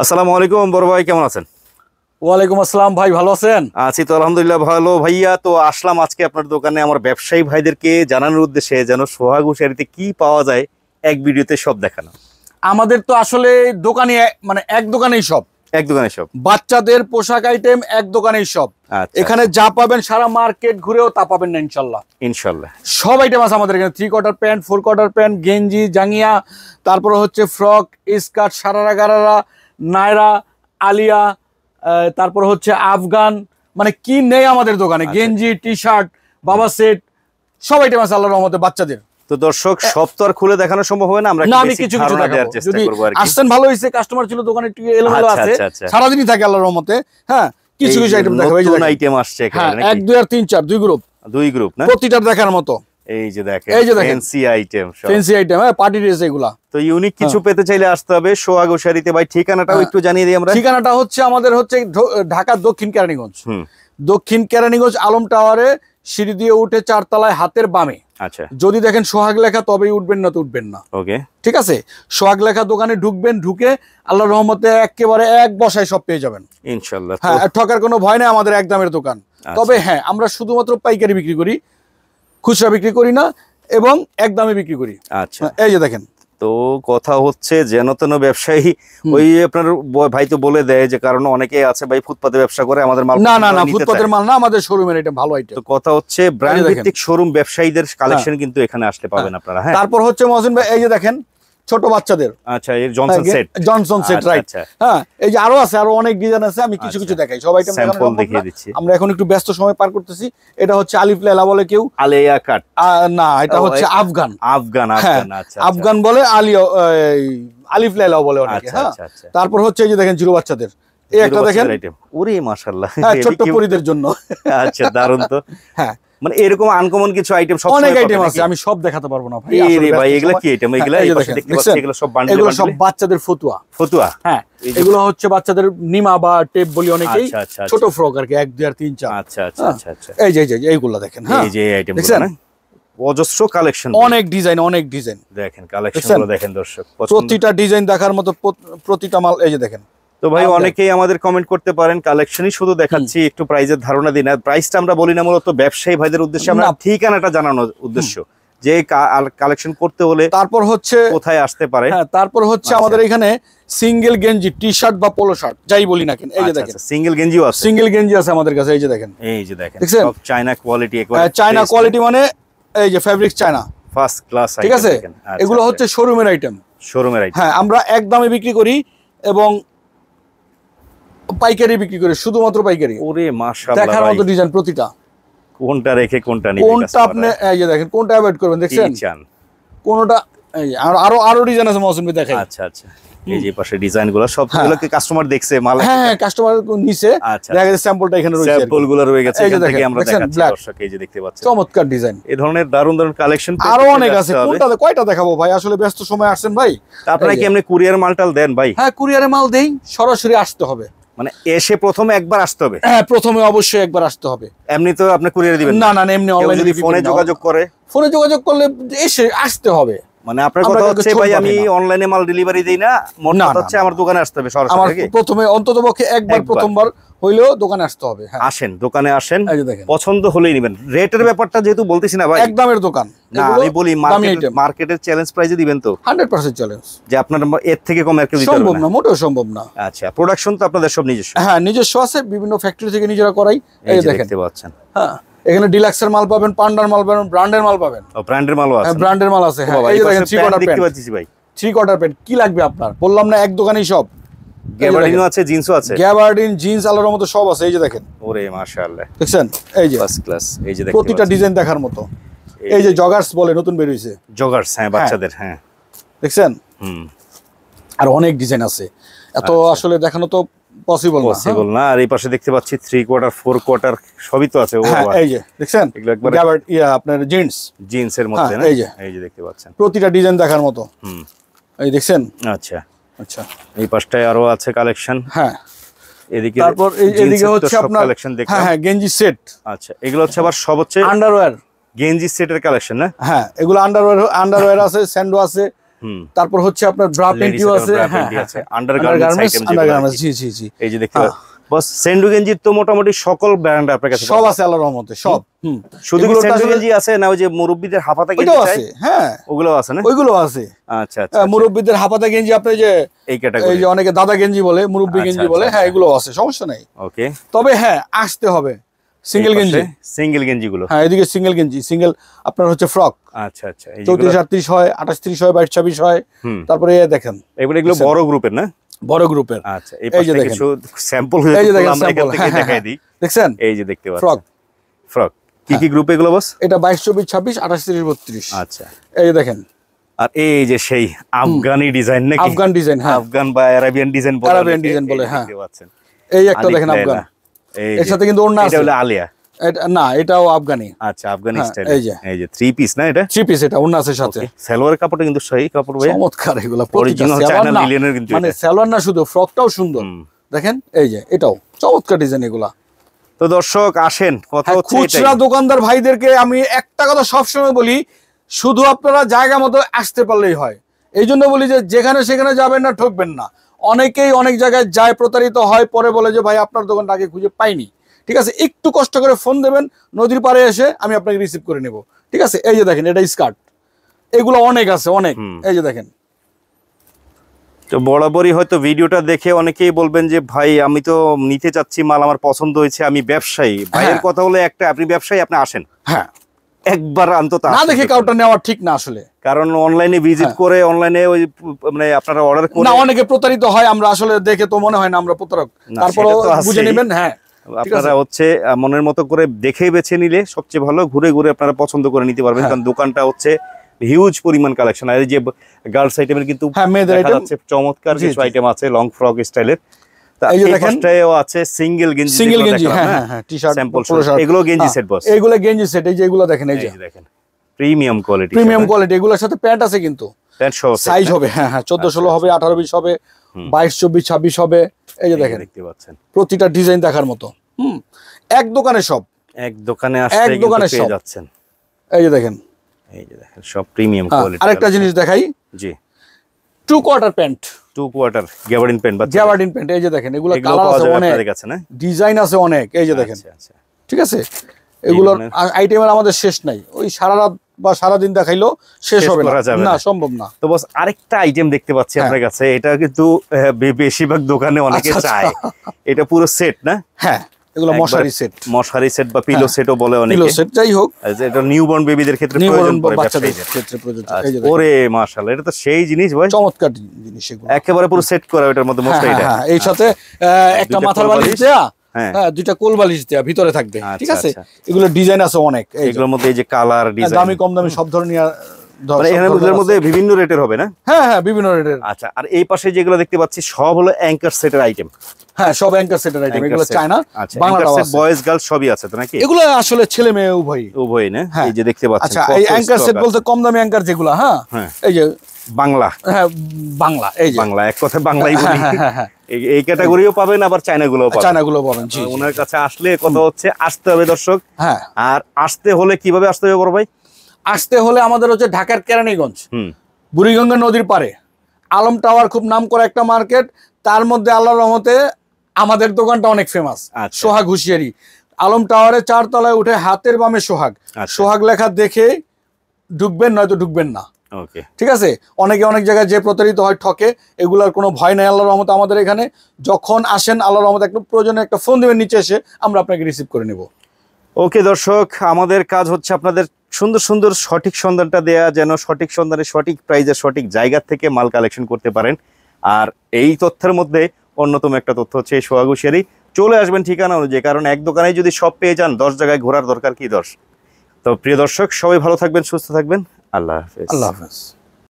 আসসালামু আলাইকুম বড় ভাই, কেমন আছেন? ওয়ালাইকুম আসসালাম ভাই, ভালো আছেন? আছি তো আলহামদুলিল্লাহ ভালো ভাইয়া। তো আসলাম আজকে আপনার দোকানে আমার ব্যবসায়ী ভাইদেরকে জানানোর উদ্দেশ্যে যেন সোহাগ হুশিয়ারিতে কি পাওয়া যায় এক ভিডিওতে সব দেখানো। আমাদের তো আসলে দোকানে মানে এক দোকানেই সব, এক দোকানে সব বাচ্চাদের পোশাক আইটেম এক দোকানেই সব। আচ্ছা, এখানে যা পাবেন সারা মার্কেট ঘুরেও তা পাবেন না ইনশাল্লাহ। ইনশাল্লাহ সব আইটেম আছে আমাদের এখানে, 3/4 প্যান্ট, 4/4 প্যান্ট, গেঞ্জি, জাঙ্গিয়া, তারপরে হচ্ছে ফ্রক, স্কার্ট, সারারা গারারা, নায়রা, আলিয়া, তারপর হচ্ছে আফগান, মানে কি নেই আমাদের দোকানে। গেঞ্জি, টি শার্ট, বাবা সেট, সব আইটেম আছে আল্লাহর রহমতে বাচ্চাদের। তো দর্শক সব তো আর খুলে দেখানো সম্ভব হয় না, আমরা আমি কিছু কিছু দেখাবো। যদি আসছেন ভালো হইছে, কাস্টমার ছিল দোকানে একটু এলোমেলো আছে, সারাদিনই থাকে আল্লাহর রহমতে। হ্যাঁ, কিছু কিছু আইটেম দেখাবো। এই যে আইটেম আসছে এখানে 1 2 আর 3 4 দুই গ্রুপ না, প্রতিটার দেখার মতো। এই যে দেখেন ফ্যান্সি আইটেম, হ্যাঁ, পার্টি ড্রেস এগুলা। তো ইউনিক কিছু পেতে চাইলে আসতে হবে সোহাগ হুশিয়ারিতে। ভাই ঠিকানাটাও একটু জানিয়ে দিই আমরা। ঠিকানাটা হচ্ছে আমাদের হচ্ছে ঢাকা দক্ষিণ কেরানীগঞ্জ। দক্ষিণ কেরানীগঞ্জ আলম টাওয়ারে সিঁড়ি দিয়ে উঠে 4 তলায় হাতের বামে। আচ্ছা, যদি দেখেন সোহাগ লেখা তবেই উঠবেন, না তো উঠবেন না। ওকে, ঠিক আছে। সোহাগ লেখা দোকানে ঢুকবেন, ঢুকে আল্লাহর রহমতে একেবারে এক বসায় সব পেয়ে যাবেন ইনশাআল্লাহ। হ্যাঁ, ঠকার কোনো ভয় নেই, আমাদের একদমের দোকান। তবে হ্যাঁ, আমরা শুধুমাত্র পাইকারি বিক্রি করি, খুচরা বিক্রি করি না, এবং একদমে বিক্রি করি। আচ্ছা, এই যে দেখেন। তো কথা হচ্ছে যেন তেন ব্যবসায়ী, ওই আপনার ভাই তো বলে দেয় যে, কারণ অনেকে আছে ভাই ফুটপাতে ব্যবসা করে, আমাদের মাল না না না, ফুটপাতের মাল না, আমাদের শোরুমের এটা ভালো আইটেম। তো কথা হচ্ছে ব্র্যান্ড ভিত্তিক শোরুম ব্যবসায়ীদের কালেকশন কিন্তু এখানে আসলে পাবেন আপনারা। হ্যাঁ, তারপর হচ্ছে মহসিন ভাই, এই যে দেখেন ছোট বাচ্চাদের। আচ্ছা, এই জনসন সেট, রাইট। হ্যাঁ, এই যে আরো আছে, আরো অনেক ডিজাইন আছে, আমি কিছু কিছু দেখাই, সব আইটেম স্যাম্পল দেখিয়ে দিচ্ছি। আমরা এখন একটু ব্যস্ত সময় পার করতেছি। এটা হচ্ছে আলিফ লাইলা বলে কেউ, আলিয়া কাট না, এটা হচ্ছে আফগান। আচ্ছা, আফগান বলে, আলিফ লাইলাও বলে অনেকে। হ্যাঁ, তারপর হচ্ছে এই যে দেখেন জিরো বাচ্চাদের, এই একটা দেখেন, ওরে মাশাআল্লাহ, ছোট্ট পরিদের জন্য। আচ্ছা, দারুন তো। হ্যাঁ, মানে এরকম আনকমন কিছু আইটেম সব অনেক আইটেম আছে, আমি সব দেখাতে পারবো না ভাই। এই ভাই এগুলা কি আইটেম? এগুলা এই পাশে দেখতে পাচ্ছি, এগুলো সব বান্ডেল, এগুলো সব বাচ্চাদের ফতুয়া। হ্যাঁ, এগুলো হচ্ছে বাচ্চাদের নিমা বা টেপ বলি অনেকেই, ছোট ফ্রক আর কি, 1 2 আর 3 4। আচ্ছা আচ্ছা আচ্ছা, এই যে এইগুলো দেখেন। হ্যাঁ, এই যে আইটেম দেখছেন, অজস্র কালেকশন, অনেক ডিজাইন দেখেন, কালেকশনগুলো দেখেন দর্শক, প্রতিটা ডিজাইন দেখার মতো, প্রতিটা মাল। এই যে দেখেন। তো ভাই অনেকেই আমাদের কমেন্ট করতে পারেন, কালেকশনই শুধু দেখাচ্ছি, একটু প্রাইসের ধারণা দিন। আর প্রাইসটা আমরা বলি না, মূলত ব্যবসায়ী ভাইদের উদ্দেশ্যে, আমরা ঠিকানাটা জানানোর উদ্দেশ্য, যে কালেকশন করতে হলে তারপর হচ্ছে কোথায় আসতে পারে। হ্যাঁ, তারপর হচ্ছে আমাদের এখানে সিঙ্গেল গেঞ্জি, টি শার্ট বা পোলো শার্ট যাই বলি না কেন, এই যে দেখেন সিঙ্গেল গেঞ্জিও আছে, আমাদের কাছে। এই যে দেখেন, সব চায়না কোয়ালিটি, চায়না কোয়ালিটি, মানে এই যে ফেব্রিক্স চায়না, ফার্স্ট ক্লাস। ঠিক আছে, এগুলো হচ্ছে শোরুমের আইটেম। হ্যাঁ, আমরা এক দামে বিক্রি করি এবং পাইকারি বিক্রি করি, শুধুমাত্র পাইকারি। ওরে মাশাআল্লাহ, দেখার মতো ডিজাইন প্রতিটা, কোনটা রেখে কোনটা নিবেন, কোনটা আপনি এই যে দেখেন, কোনটা অ্যাভয়েড করবেন, দেখছেন কোনটা। এই আরো ডিজাইন আছে মহসিন ভাই, দেখাই। আচ্ছা আচ্ছা, এই যে পাশে ডিজাইনগুলো সবগুলোকে কাস্টমার দেখছে, মাল হ্যাঁ কাস্টমার নিচে, দেখা যাচ্ছে স্যাম্পলটা এখানে রয়েছে, স্যাম্পলগুলো রয়ে গেছে, এখান থেকে আমরা দেখাচ্ছি দর্শক। এই যে দেখতে পাচ্ছেন চমৎকার ডিজাইন, এই ধরনের দারুণ কালেকশন আরো অনেক আছে। কোনটা কয়টা দেখাবো ভাই, আসলে ব্যস্ত সময় আসছেন ভাই। আপনারা কি এমনি কুরিয়ার মালটাল দেন ভাই? হ্যাঁ, কুরিয়ারে মাল দেই, সরাসরি আসতে হবে, মানে এসে প্রথমে একবার আসতে হবে? হ্যাঁ, প্রথমে অবশ্যই একবার আসতে হবে। এমনি তো আপনি কুরিয়ারে দিবেন না? না, এমনি অনলাইনে, যদি ফোনে যোগাযোগ করলে এসে আসতে হবে। মানে আপনার কথা হচ্ছে ভাই, আমি অনলাইনে মাল ডেলিভারি দেই না, মোট কথা হচ্ছে আমার দোকানে আসতে হবে সরাসরি। আমার প্রথমে অন্ততপক্ষে একবার, প্রথমবার হইলেও দোকানে আসতে হবে। হ্যাঁ, আসেন, দোকানে আসেন, পছন্দ হলেই নেবেন। রেটের ব্যাপারটা যেহেতু বলতেছি না ভাই, একদমের দোকান না, আমি বলি মার্কেটের চ্যালেঞ্জ প্রাইসে দিবেন তো? 100% চ্যালেঞ্জ, যে আপনার এর থেকে কম আর কেউ দিতে পারবে না? সম্ভব না, মোটেও সম্ভব না। আচ্ছা, প্রোডাকশন তো আপনাদের সব নিজস্ব? হ্যাঁ, নিজস্ব আছে, বিভিন্ন ফ্যাক্টরি থেকে নিজেরা করাই। এই দেখতে পাচ্ছেন। হ্যাঁ, এখানে ডিলাক্সের মাল পাবেন, পান্ডার মাল পাবেন, ব্র্যান্ডের মাল পাবেন। ও, ব্র্যান্ডের মালও আছে? হ্যাঁ, ব্র্যান্ডের মাল আছে। হ্যাঁ, এই দেখেন 3/4 দেখতে পাচ্ছি ভাই, 3/4 প্যান্ট কি লাগবে আপনার, বললাম না এক দোকানেই সব। গ্যাবার্ডিনও আছে, জিন্সও আছে, গ্যাবার্ডিন, জিন্স, আলোর মতো সব আছে। এই যে দেখেন, ওরে মাশাআল্লাহ, দেখছেন, এই যে ফার্স্ট ক্লাস। এই যে দেখেন, প্রতিটা ডিজাইন দেখার মতো। এই যে জগার্স বলে নতুন বের হইছে, জগার্স, হ্যাঁ, বাচ্চাদের। হ্যাঁ, দেখছেন, আর অনেক ডিজাইন আছে, এত আসলে দেখানো তো পসিবল না। আর এই পাশে দেখতে পাচ্ছি 3/4 4/4 সবই তো আছে। এই যে দেখছেন, আপনার জিন্সের মধ্যে, এই যে দেখতে পাচ্ছেন, প্রতিটা ডিজাইন দেখার মতো। এই দেখছেন। আচ্ছা আচ্ছা, এই পাশটায় আরো আছে কালেকশন। হ্যাঁ, এদিকে, তারপর এদিকে হচ্ছে আপনার কালেকশন দেখলাম। হ্যাঁ, গেঞ্জি সেট। আচ্ছা, এগুলো হচ্ছে আবার সব হচ্ছে আন্ডারওয়্যার, গেঞ্জি সেটের কালেকশন না? হ্যাঁ, এগুলো আন্ডারওয়্যার আছে, স্যান্ডো আছে, তারপর হচ্ছে আপনার ব্রা প্যান্টিও আছে, হ্যাঁ আন্ডারগার্মেন্টস, জি জি জি। এই যে দেখতে বস সেন্ডু গেঞ্জির তো মোটামুটি সকল ব্র্যান্ড আপনার কাছে সব আছে আল্লাহর রহমতে, সব। শুধু কি সেন্ডু গেঞ্জি আছে না ওই যে মুরব্বিদের হাফাতা গেঞ্জি আছে? হ্যাঁ ওগুলো আছে না? ওইগুলো আছে। আচ্ছা আচ্ছা, মুরব্বিদের হাফাতা গেঞ্জি, আপনি যে এই ক্যাটাগরি, এই যে অনেকে দাদা গেঞ্জি বলে, মুরব্বি গেঞ্জি বলে, হ্যাঁ এগুলো আছে, সমস্যা নাই। ওকে, তবে হ্যাঁ আসতে হবে সিঙ্গেল গেঞ্জি, সিঙ্গেল গেঞ্জি গুলো, হ্যাঁ এদিকে সিঙ্গেল গেঞ্জি, সিঙ্গেল আপনার হচ্ছে ফ্রক। আচ্ছা আচ্ছা, 34 38 হয়, 28 30 হয়, 22 26 হয়। তারপরে দেখেন এগুলো বড় গ্রুপের না? বড় গ্রুপের। আচ্ছা, এই যে দেখেন কিছু স্যাম্পল হয়ে আমরা এখান থেকে দেখাই দিই। দেখছেন এই যে দেখতে পাচ্ছেন ফ্রক, ফ্রক কি কি গ্রুপ এগুলো বস? এটা 22 24 26 28 30 32। আচ্ছা, এই যে দেখেন, আর এই যে সেই আফগানি ডিজাইন নাকি? আফগান ডিজাইন, হ্যাঁ আফগান বা আরাবিয়ান ডিজাইন বলে, আরাবিয়ান ডিজাইন বলে, হ্যাঁ দেখতে পাচ্ছেন। এই একটা দেখেন আফগান, এর সাথে কিন্তু ওড়না আছে। এটা হলো আলিয়া, না এটাও আফগানি। আচ্ছা, আফগানি স্টাইল। এই যে 3 পিস না, এটা 3 পিস, এটা ওড়না আছে সাথে। সালোয়ার কাপড়টা কিন্তু সেই কাপড় ভাই, চমৎকার এগুলো, অরিজিনাল চায়না লিলেনের কিন্তু, মানে সালোয়ার না শুধু, ফ্রকটাও সুন্দর দেখেন। এই যে এটাও চমৎকার ডিজাইন এগুলা। তো দর্শক আসেন, কথা হচ্ছে খুচরা দোকানদার ভাইদেরকে আমি একটা কথা সবসময় বলি, শুধু আপনারা জায়গা মতো আসতে পারলেই হয়। এই জন্য বলি যে যেখানে সেখানে যাবেন না, ঠকবেন না। অনেকেই অনেক জায়গায় যায়, প্রতারিত হয়, পরে বলে যে ভাই আপনার দোকানটা আগে খুঁজে পাইনি। ঠিক আছে, একটু কষ্ট করে ফোন দেবেন, নদীর পাড়ে এসে আমি আপনাকে রিসিভ করে নেব। ঠিক আছে, এই যে দেখেন এটা স্কার্ট, এগুলো অনেক আছে, অনেক। এই যে দেখেন, তো বরাবরই হয়তো ভিডিওটা দেখে অনেকেই বলবেন যে ভাই আমি তো নিতে চাচ্ছি মাল, আমার পছন্দ হয়েছে, আমি ব্যবসায়ী। ভাইয়ের কথা হলো একটা, আপনি ব্যবসায়ী, আপনি আসেন, হ্যাঁ একবার অন্তত না দেখে কাউটা নেওয়া ঠিক না আসলে, কারণ অনলাইনে ভিজিট করে, অনলাইনে ওই মানে আপনারা অর্ডার করে না, অনেকে প্রতারিত হয়। আমরা আসলে দেখে তো মনে হয় না আমরা প্রতারক, তারপর বুঝে নেবেন। হ্যাঁ, আপনারা হচ্ছে মনের মতো করে দেখেই বেছে নিলে সবচেয়ে ভালো, ঘুরে ঘুরে আপনারা পছন্দ করে নিতে পারবেন। কারণ দোকানটা হচ্ছে হিউজ পরিমাণ কালেকশন। আর এই যে গার্লস আইটেমের কিন্তু দেখা যাচ্ছে চমৎকার কিছু আইটেম আছে, লং ফ্রক স্টাইলের। এই যে দেখেন এটাও আছে সিঙ্গেল গেঞ্জি, সিঙ্গেল গেঞ্জি, হ্যাঁ হ্যাঁ, টি-শার্ট, স্যাম্পল, এগুলো গেঞ্জি সেট বস, এগুলো গেঞ্জি সেট। এই যে এগুলো দেখেন, এই যে দেখেন প্রিমিয়াম কোয়ালিটি, প্রিমিয়াম কোয়ালিটি। এগুলোর সাথে প্যান্ট আছে, কিন্তু প্যান্ট সহ সাইজ হবে, হ্যাঁ হ্যাঁ, 14 16 হবে, 18 20 হবে, 22 24 26 হবে। এই যে দেখেন, দেখতে পাচ্ছেন প্রতিটা ডিজাইন দেখার মতো। এক দোকানে সব, এক দোকানে আসলে পেয়ে যাচ্ছেন। এই যে দেখেন, এই যে দেখেন সব প্রিমিয়াম কোয়ালিটি। আরেকটা জিনিস দেখাই, জি 2 quarter pant, 2 quarter gabardine pant বা গ্যাবার্ডিন প্যান্ট। এই যে দেখেন, এগুলো কালার আছে অনেক, ডিজাইন আছে অনেক। এই যে দেখেন, ঠিক আছে, এগুলোর আইটেমের আমাদের শেষ নাই। ওই সারা রাত বা সারা দিন দেখাইলো শেষ হবে না, সম্ভব না। তো বস আরেকটা আইটেম দেখতে পাচ্ছি আপনার কাছে, এটা কিন্তু বেশিরভাগ দোকানে অনেকে চায়। এটা পুরো সেট না? হ্যাঁ, এগুলো মশারি সেট, মশারি সেট বা পিলো সেটও বলে অনেকে, পিলো সেট যাই হোক। এটা নিউবর্ন বেবিদের ক্ষেত্রে প্রয়োজন পড়ে, বাচ্চাদের ক্ষেত্রে প্রয়োজন। ওরে মাশাআল্লাহ, এটা তো সেই জিনিস ভাই, চমৎকার জিনিস এগুলো, একেবারে পুরো সেট করা। এটার মধ্যে মশারিটা, হ্যাঁ এই সাথে একটা মাথার বালিশ দেয়া, হ্যাঁ 2টা কোল বালিশ দেয়া ভিতরে থাকবে। ঠিক আছে, এগুলো ডিজাইন আছে অনেক। এগুলোর মধ্যে এই যে কালার ডিজাইন, দামি কম দামি সব ধরনের, মানে এর মধ্যে বিভিন্ন রেটের হবে না? হ্যাঁ হ্যাঁ, বিভিন্ন রেটের। আচ্ছা, আর এই পাশে যেগুলো দেখতে পাচ্ছি সব হলো অ্যাঙ্কার সেটের আইটেম। হ্যাঁ, সব অ্যাঙ্কার সেটের আইটেম। এগুলো চায়না, বাংলাটাও আছে, বয়েজ গার্লস সবই আছে তো নাকি? এগুলো আসলে ছেলে মেয়ে উভয়ই না? এই যে দেখতে পাচ্ছেন। আচ্ছা, এই অ্যাঙ্কার সেট বলতে কম দামি অ্যাঙ্কার যেগুলো, হ্যাঁ এই যে বাংলা, হ্যাঁ বাংলা, এই যে বাংলা, এক কথা বাংলাই বলি। এই ক্যাটাগরিও পাবেন, আবার চায়না গুলো পাবেন। জি, ওনার কাছে আসলে কথা হচ্ছে আসতে হবে দর্শক। হ্যাঁ, আর আসতে হলে কিভাবে আসতে হবে বড় ভাই? আসতে হলে আমাদের হচ্ছে ঢাকার কেরানীগঞ্জ, বুড়িগঙ্গা নদীর পারে আলম টাওয়ার, খুব নামকরা একটা মার্কেট। তার মধ্যে আল্লাহর রহমতে আমাদের দোকানটা অনেক ফেমাস, সোহাগ হুঁশিয়ারি। আলম টাওয়ারে 4 তলায় উঠে হাতের বামে সোহাগ, সোহাগ লেখা দেখে ঢুকবেন, নয়তো ঢুকবেন না। ঠিক আছে, অনেকে অনেক জায়গায় যে প্রতারিত হয়, ঠকে, এগুলার কোনো ভয় নাই আল্লাহর রহমতে আমাদের এখানে। যখন আসেন আল্লাহর রহমতে একটু প্রয়োজনে একটা ফোন দিবেন, নিচে এসে আমরা আপনাকে রিসিভ করে নেব। ওকে দর্শক, আমাদের কাজ হচ্ছে আপনাদের সুন্দর সুন্দর সঠিক সন্ধানটা দেয়া, যেন সঠিক সন্ধানে সঠিক প্রাইজে সঠিক জায়গা থেকে মাল কালেকশন করতে পারেন। আর এই তথ্যের মধ্যে অন্যতম একটা তথ্য হচ্ছে এই সোহাগ হুঁশিয়ারি। চলে আসবেন ঠিকানা অনুযায়ী, কারণ এক দোকানে যদি সব পেয়ে যান, 10 জায়গায় ঘোরার দরকার কি? তো প্রিয় দর্শক, সবাই ভালো থাকবেন, সুস্থ থাকবেন। আল্লাহ হাফেজ। আল্লাহ হাফেজ।